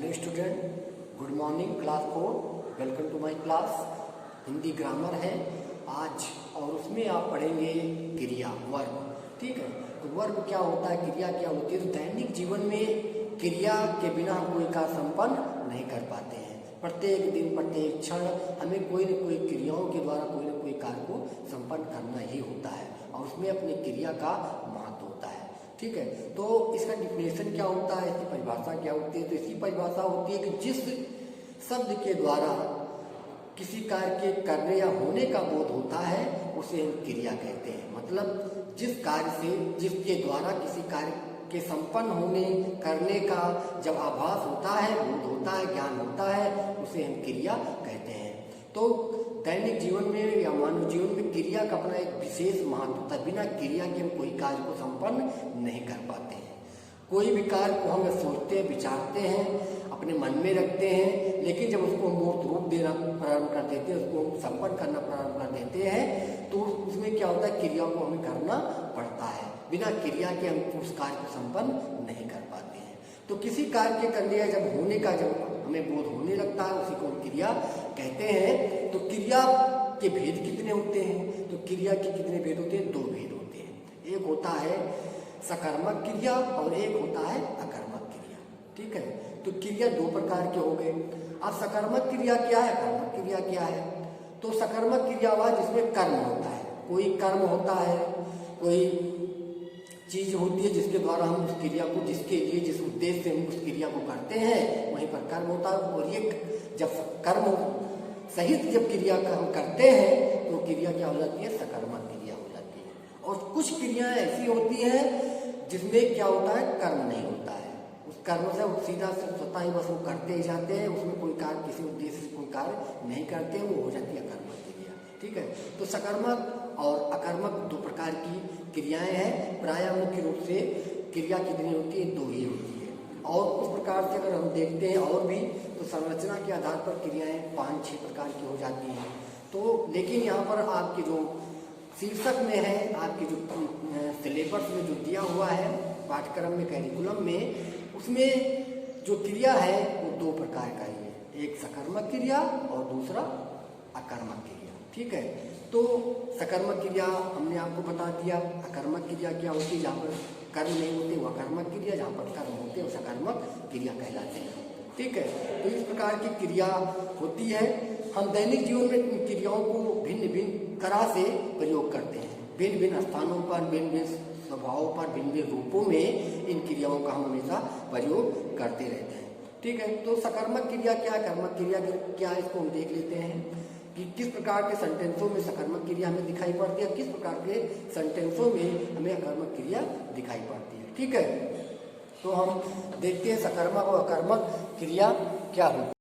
Hello student, good morning class 4। Welcome to my class. Hindi grammar है आज और उसमें आप पढ़ेंगे क्रिया, वर्ब। ठीक है, तो वर्ब क्या होता है, क्रिया क्या होती है। तो दैनिक जीवन में क्रिया के बिना हम कोई कार्य संपन्न नहीं कर पाते हैं। प्रत्येक दिन प्रत्येक क्षण हमें कोई न कोई क्रियाओं के द्वारा कोई न कोई कार्य को संपन्न करना ही होता है और उसमें अपनी क्रिया का महत्व होता है। ठीक है, तो इसका डिफिनेशन क्या होता है, इसकी परिभाषा क्या होती है। तो इसकी परिभाषा होती है कि जिस शब्द के द्वारा किसी कार्य के करने या होने का बोध होता है उसे हम क्रिया कहते हैं। मतलब जिस कार्य से, जिसके द्वारा किसी कार्य के संपन्न होने करने का जब आभास होता है, बोध होता है, ज्ञान होता है, उसे हम क्रिया कहते हैं। तो दैनिक जीवन में या मानव जीवन में क्रिया का अपना एक विशेष महत्व होता है। बिना क्रिया के हम कोई कार्य को संपन्न नहीं कर पाते हैं। कोई भी कार्य को हम सोचते हैं, विचारते हैं, अपने मन में रखते हैं, लेकिन जब उसको मूर्त रूप देना प्रारंभ कर देते हैं, उसको संपन्न करना प्रारंभ कर देते हैं, तो उसमें क्या होता है, क्रिया को हमें करना पड़ता है। बिना क्रिया के हम उस कार्य को संपन्न नहीं कर पाते हैं। तो किसी कार्य के करने या जब होने का जब हमें बोध होने लगता है उसी को हम क्रिया कहते हैं। तो क्रिया के भेद कितने होते हैं, तो क्रिया के कितने भेद होते हैं, दो भेद होते हैं। एक होता है सकर्मक क्रिया और एक होता है अकर्मक क्रिया। ठीक है, तो क्रिया दो प्रकार के हो गए। अब सकर्मक क्रिया क्या है, अकर्मक क्रिया क्या है। तो सकर्मक क्रिया वह जिसमें कर्म होता है, कोई कर्म होता है, कोई चीज होती है जिसके द्वारा हम उस क्रिया को, जिसके लिए जिस उद्देश्य से हम उस क्रिया को करते हैं, वहीं पर कर्म होता है। और ये जब कर्म सहित जब क्रिया का हम करते हैं तो क्रिया क्या हो जाती है, सकर्मक क्रिया हो जाती है। और कुछ क्रियाएं ऐसी होती हैं जिसमें क्या होता है, कर्म नहीं होता है। उस कर्म से सीधा स्वतः ही बस वो करते ही जाते हैं, उसमें कोई कार्य, किसी उद्देश्य से कोई कार्य नहीं करते, वो हो जाती है अकर्मक क्रिया। ठीक है, तो सकर्मक और अकर्मक दो प्रकार की क्रियाएं हैं। प्रायः मुख्य रूप से क्रिया कितनी होती है, दो ही होती है। और उस प्रकार से अगर हम देखते हैं और भी, तो संरचना के आधार पर क्रियाएं 5-6 प्रकार की हो जाती हैं। तो लेकिन यहाँ पर आपके जो शीर्षक में है, आपके जो सिलेबस में जो दिया हुआ है पाठ्यक्रम में, कैरिकुलम में, उसमें जो क्रिया है वो दो प्रकार का ही है। एक सकर्मक क्रिया और दूसरा अकर्मक क्रिया। ठीक है, तो सकर्मक क्रिया हमने आपको बता दिया। अकर्मक क्रिया क्या होती है, जहाँ पर कर्म नहीं होते वो अकर्मक क्रिया, जहाँ पर कर्म होते वो सकर्मक क्रिया कहलाते हैं। ठीक है, तो इस प्रकार की क्रिया होती है। हम दैनिक जीवन में इन क्रियाओं को भिन्न भिन्न तरह से प्रयोग करते हैं। भिन्न भिन्न स्थानों पर, भिन्न भिन्न स्वभावों पर, भिन्न भिन्न रूपों में इन क्रियाओं का हम हमेशा प्रयोग करते रहते हैं। ठीक है, तो सकर्मक क्रिया क्या, कर्मक क्रिया क्या, इसको हम देख लेते हैं कि किस प्रकार के सेंटेंसों में सकर्मक क्रिया हमें दिखाई पड़ती है, किस प्रकार के सेंटेंसों में हमें अकर्मक क्रिया दिखाई पड़ती है। ठीक है, तो हम देखते हैं सकर्मक और अकर्मक क्रिया क्या होती है।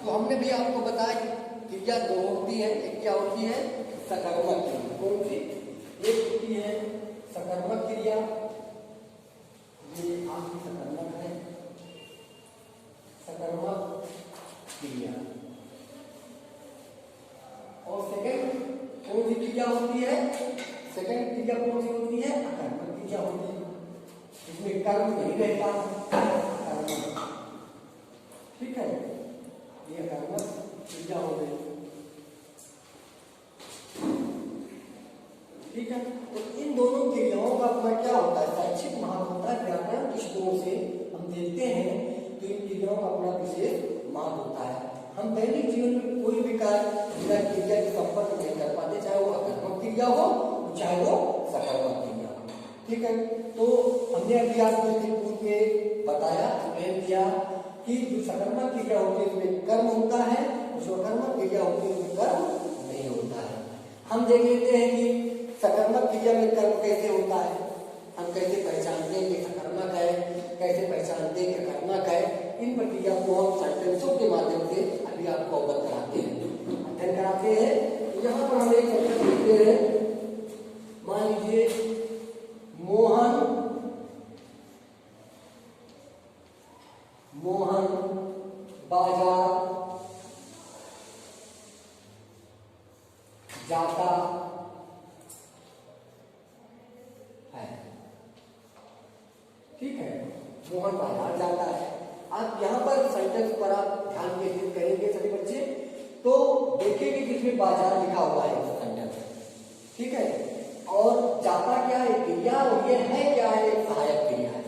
तो हमने भी आपको बताया कि क्रिया दो होती है। एक क्या होती है, सकर्मक क्रिया। कौन सी, एक होती है सकर्मक क्रिया, ये आपकी सकर्मक है, सकर्मक क्रिया। और सेकंड कौन सी क्रिया होती है, सेकंड क्रिया कौन सी होती है, अकर्मक क्रिया होती है, इसमें कर्म नहीं रहता, अकर्मक। ठीक है, ये अकर्मक क्रिया हो गई। ठीक है, तो इन दोनों क्रियाओं का अपना क्या होता है, शैक्षिक महत्व होता है। व्याकरण दृष्टिकोण से हम देखते हैं तो इन क्रियाओं का अपना विशेष महत्व होता है। हम दैनिक जीवन में कोई भी कार्य बिना क्रिया के संपर्क नहीं कर पाते, चाहे वो अकर्मक क्रिया हो चाहे वो सकर्मक क्रिया हो। ठीक है, तो हमने अभी आपको इसके पूर्व में बताया, एक्सप्लेन किया कि जो सकर्मक क्रिया होती है उसमें कर्म होता है, जो अकर्मक क्रिया होती है उसमें कर्म नहीं होता है। हम देख लेते हैं कि सकर्मक क्रिया में कर्म कैसे होता है, हम कैसे पहचानते हैं कि सकर्मक है, कैसे पहचानते हैं कि अकर्मक है। इन प्रक्रिया को हम सेंटेंसों के माध्यम से अभी आपको अवगत कराते हैं, अध्ययन कराते हैं। तो यहाँ पर हम एक सेंटेंस लिखते हैं, मान लीजिए मोहन बाजार जाता है। ठीक है, मोहन बाजार जाता है। आप यहाँ पर सेंटेंस पर आप ध्यान केंद्रित करेंगे सभी बच्चे, तो देखेंगे कि इसमें बाजार लिखा हुआ है सेंटेंस, ठीक है। और जाता क्या है, क्रिया, और ये है क्या है, सहायक क्रिया है,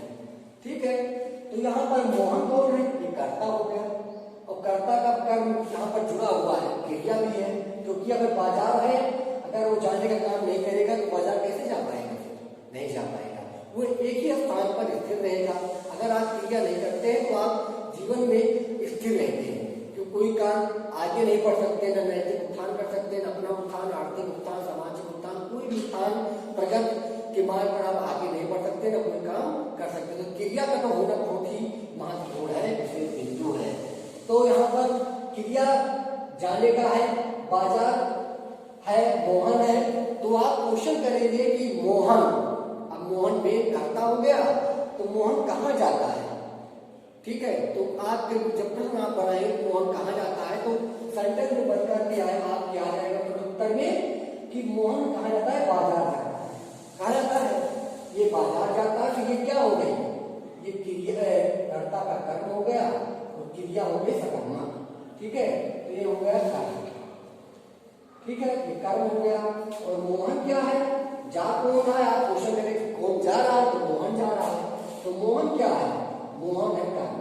ठीक है। तो यहाँ पर मोहन बोल रहे हैं, ये कर्ता हो गया, और कर्ता का कर्म यहाँ पर जुड़ा हुआ है, क्रिया भी है, क्योंकि अगर बाजार है, अगर वो जाने का काम नहीं करेगा तो बाजार कैसे जा पाएगा, नहीं जा पाएगा, वो एक ही स्थान पर स्थिर रहेगा। अगर आप क्रिया नहीं करते हैं तो आप जीवन में स्थिर रहते हैं, क्योंकि कोई काम आगे नहीं बढ़ सकते, न नैतिक उत्थान कर सकते, न अपना उत्थान, आर्थिक उत्थान, सामाजिक उत्थान, कोई भी उत्थान प्रगति के मार्ग पर आप आगे नहीं बढ़ सकते, न कोई काम कर सकते। तो क्रिया का तो होना बहुत ही महत्वपूर्ण है, विशेष बिंदु है। तो यहाँ पर क्रिया जाने का है, बाजार है, मोहन है, तो आप क्वेश्चन करेंगे कि मोहन, अब मोहन में कर्ता हो गया, तो मोहन कहाँ जाता है, ठीक है। तो आप जब प्रश्न आप बनाएंगे मोहन कहाँ जाता है, तो सेंटेंस में बनकर के आए आप क्या आ जाएगा प्रत्युत्तर में कि मोहन कहाँ जाता है, बाजार जाता है। कहाँ जाता है, ये बाजार जाता है, तो ये क्या हो गई, ये क्रिया है, कर्ता का कर्म हो गया, और क्रिया हो गई सकर्मक, ठीक है। तो ये हो गया कर्म, ठीक है, ये कर्म हो गया। और मोहन क्या है, जा कौन है, आप क्वेश्चन करें कौन जा रहा है, तो मोहन जा रहा है, तो मोहन क्या है, मोहन है कर्म,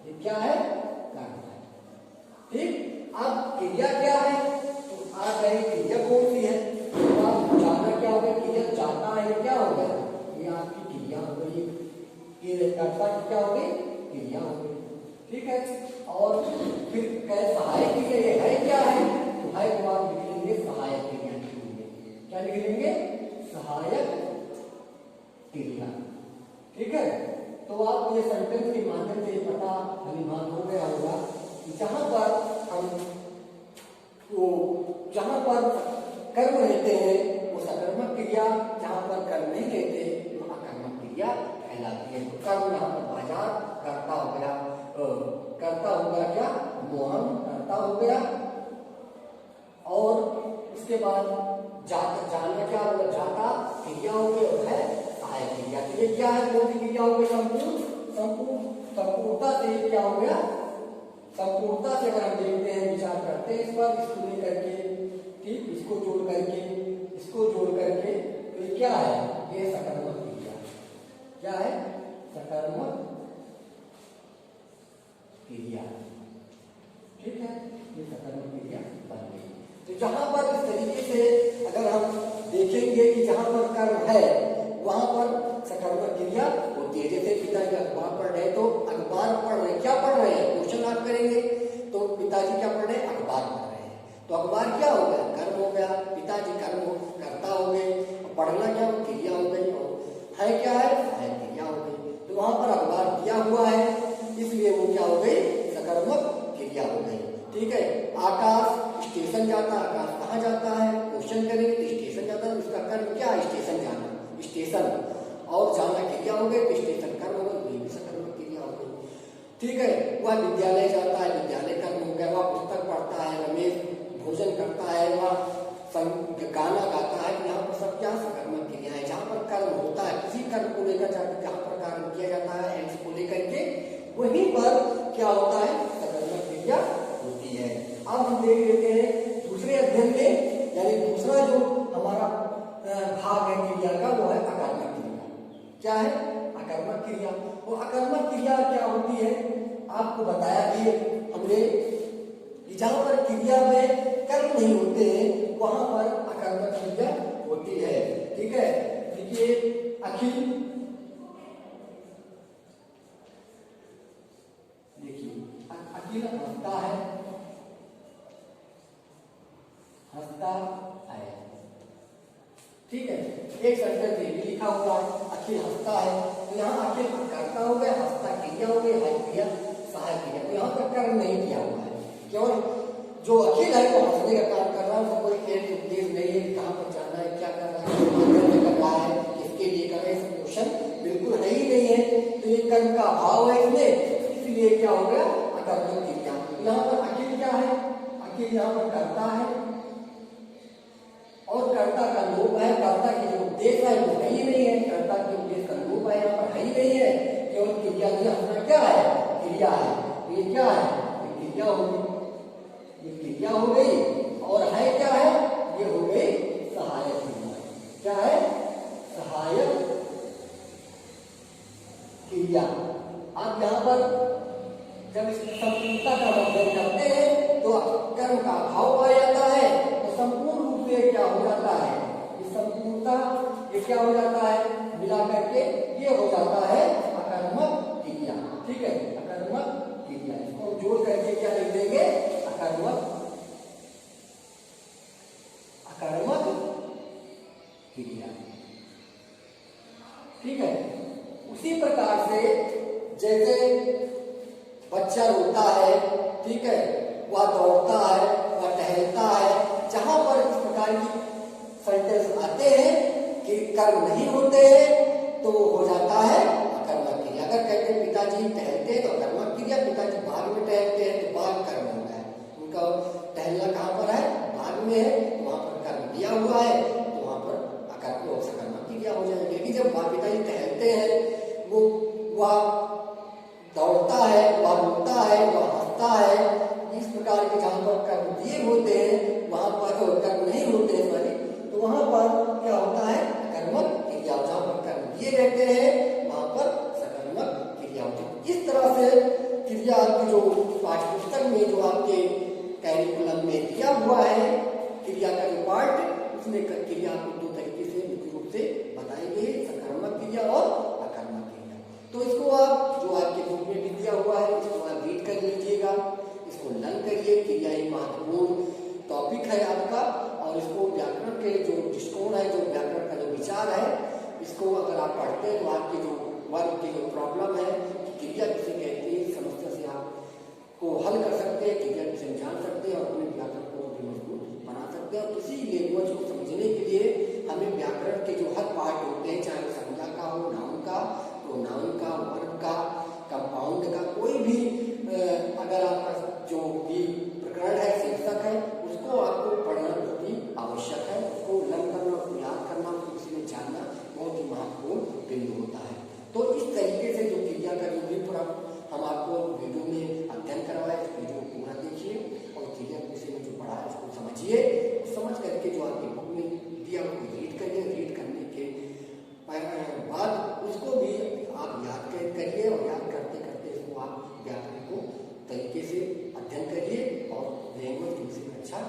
ये क्या है, कर्म है, ठीक। अब क्रिया क्या है, तो आप कहें क्रिया कौन सी है, तो आप जाना क्या हो गया, क्रिया जाता है, क्या हो गया, ये आपकी क्रिया हो गई, ये कर्ता की क्या हो गई, क्रिया हो गई, ठीक है। और फिर कहे सहायक क्रिया, ये है क्या है, तो है को आप लिख लेंगे सहायक क्रिया, क्या लिख लेंगे, सहायक क्रिया, ठीक है। तो आप ये सेंटेंस के माध्यम से पता भलीभांत हो गया होगा कि जहां पर हम वो जहां पर कर्म रहते हैं वो सकर्मक क्रिया, जहां पर कर्म नहीं रहते वो अकर्मक क्रिया कहलाती है। तो कर्म यहाँ पर बाजार, कर्ता हो गया, कर्ता हो गया क्या, मोहन कर्ता हो गया, और उसके बाद जाना क्या होगा, जाता क्रिया हो गई, और है सहायक क्रिया। तो ये क्या है, कौन सी क्रिया हो गई, संपूर्णता से क्या हो गया, संपूर्णता से अगर हम देखते हैं, विचार करते हैं इस पर, इसको लेकर के, ठीक, इसको जोड़ करके, इसको जोड़ करके, तो ये क्या है, ये सकर्मक क्रिया, क्या है, सकर्मक क्रिया, ठीक है, ये सकर्मक क्रिया बन गई। तो जहां पर इस तरीके से अगर हम देखेंगे कि जहां पर कर्म है वहां पर सकर्मक क्रिया होती है। जैसे पिताजी अखबार पढ़ रहे, तो अखबार पढ़ रहे, क्या पढ़ रहे हैं, क्वेश्चन आप करेंगे, तो पिताजी क्या पढ़ रहे हैं, अखबार पढ़ रहे हैं, तो अखबार क्या हो गया, कर्म हो गया, पिताजी कर्म हो, कर्ता हो गए, पढ़ना क्या हो, क्रिया हो गई, और है क्या है, सहायक क्रिया हो गई। तो वहां पर अखबार दिया हुआ है, इसलिए वो क्या हो गई, सकर्मक क्रिया हो गई, ठीक है। आकाश स्टेशन जाता, आकाश कहाँ जाता है, क्वेश्चन करेंगे तो स्टेशन जाता है, उसका कर्म क्या है, स्टेशन जाना, स्टेशन, और जाना क्रिया हो गई, तो स्टेशन कर्म हो गई, ये भी सकर्मक क्रिया हो गई, ठीक है। वह विद्यालय जाता है, विद्यालय कर्म हो गया, वह पुस्तक पढ़ता है, रमेश भोजन करता है, वह गाना गाता है, यहाँ पर सब क्या सकर्मक क्रिया है। जहाँ पर कर्म होता है, किसी कर्म को लेकर जहाँ पर कार्य किया जाता है, एंस को लेकर के, वहीं पर क्या होता है, सकर्मक क्रिया होती है। अब हम देख लेते हैं दूसरे अध्ययन में, यानी दूसरा जो हमारा भाग है क्रिया का, वो है अकर्मक क्रिया। क्या है, अकर्मक क्रिया। वो अकर्मक क्रिया क्या होती है, आपको बताया कि हमने जहां पर क्रिया में कर्म नहीं होते हैं वहां पर अकर्मक क्रिया होती है, ठीक है। देखिए अखिल, देखिए अखिल हंसता है, हंसता है, ठीक है। एक सेंटेंस ये भी लिखा हुआ है, अखिल हंसता है, तो यहाँ अखिल कर्ता हो गया, हंसता क्रिया हो गई, है क्रिया सहायक क्रिया, तो यहाँ पर कर्म नहीं किया हुआ है, केवल जो अखिल है वो हंसने का काम कर रहा है, उसका कोई एक उद्देश्य नहीं है, कहाँ पर जाना है, क्या कर रहा है, कर रहा है, किसके लिए कर रहा है, क्वेश्चन बिल्कुल है ही नहीं है। तो ये कर्म का अभाव है इसमें, इसलिए क्या हो गया, अकर्मक क्रिया। यहाँ पर अखिल क्या है, अखिल यहाँ पर करता है, और कर्ता का लोप है, कर्ता की जो उद्देश्य है वो है ही नहीं है, कर्ता के उद्देश्य का लोप है, यहाँ पर है ही नहीं है, केवल क्रिया हंसना क्या है, क्रिया है। ये क्या है? ये क्रिया होगी, ये क्रिया हो गई। और है क्या है? ये हो गई सहायक क्रिया। क्या है? सहायक क्रिया। अब यहाँ पर जब इस संपूर्णता का अध्ययन करते हैं तो कर्म का अभाव आ जाता है, तो संपूर्ण रूप से क्या हो जाता है? ये संपूर्णता ये क्या हो जाता है? मिला करके ये हो जाता है अकर्मक क्रिया। ठीक है, अकर्मक क्रिया। इसको जोड़ करके क्या लिख देंगे? अकर्मक क्रिया। ठीक है। उसी प्रकार से जैसे बच्चा रोता है, ठीक है, वह दौड़ता है, वह टहलता है, जहां पर इस प्रकार की सेंटेंस आते हैं कि कर्म नहीं होते हैं तो हो जाता है अकर्मक क्रिया। अगर कहते हैं पिताजी टहलते हैं तो अकर्मक क्रिया, पिताजी बाग में टहलते हैं तो बाग कर्म होता है। उनका टहलना कहाँ पर है? बाग में है, तो वहां पर कर्म दिया हुआ है, तो वहां पर सकर्मक क्रिया हो जाएगी। लेकिन जब पिताजी टहलते हैं, वह दौड़ता है, वह रोता है, वह हंसता है, इस प्रकार के जहां पर कर्म दिए होते हैं वहां पर कर्म नहीं होते हैं सॉरी, तो वहां पर क्या होता है? अकर्मक क्रिया। जहां पर कर्म दिए रहते हैं वहां पर सकर्मक क्रिया होती है। इस तरह से क्रिया की जो पाठ्यपुस्तक में जो आपके कैरिकुलम में दिया हुआ है क्रिया का जो पार्ट, उसमें क्रिया को दो तरीके से मुख्य रूप से बताई गई, सकर्मक क्रिया और अकर्मक क्रिया। तो इसको आप जो आपके बुक में भी दिया हुआ है इसको आप रीड कर लीजिएगा, इसको लर्न करिए। क्रिया एक महत्वपूर्ण टॉपिक है आपका, और इसको व्याकरण के जो दृष्टिकोण है, जो व्याकरण का जो विचार है, इसको अगर आप पढ़ते हैं तो आपके जो वर्ग की जो प्रॉब्लम है कि क्रिया किसे कहती है, समस्या से आप को हल कर सकते हैं, क्रिया किसे जान सकते हैं और अपने व्याकरण को भी मजबूत बना सकते हैं। और किसी लैंग्वेज को समझने के लिए हमें व्याकरण के जो हर पार्ट होते हैं, चाहे संज्ञा का हो, नाउन का, तो नाउन का, वर्ब का, कंपाउंड का, कोई भी अगर आपका जो भी प्रकरण है, शीर्षक है, उसको आपको पढ़ना बहुत ही आवश्यक है। उसको लर्न करना, उसको याद करना, उसको किसी में जानना बहुत ही महत्वपूर्ण बिंदु होता है। तो इस तरीके से जो क्रिया का जो भी हम आपको वीडियो में अध्ययन करवाए, इस वीडियो को पूरा देखिए और क्रिया के विषय में जो पढ़ा है उसको समझिए। समझ करके जो आपकी बुक में दिया उसको रीड करिए। रीड करने के बाद उसको भी आप याद करिए और याद करते करते इसको आप व्याकरण को तरीके से अध्ययन करिए और लैंग्वेज के विषय में अच्छा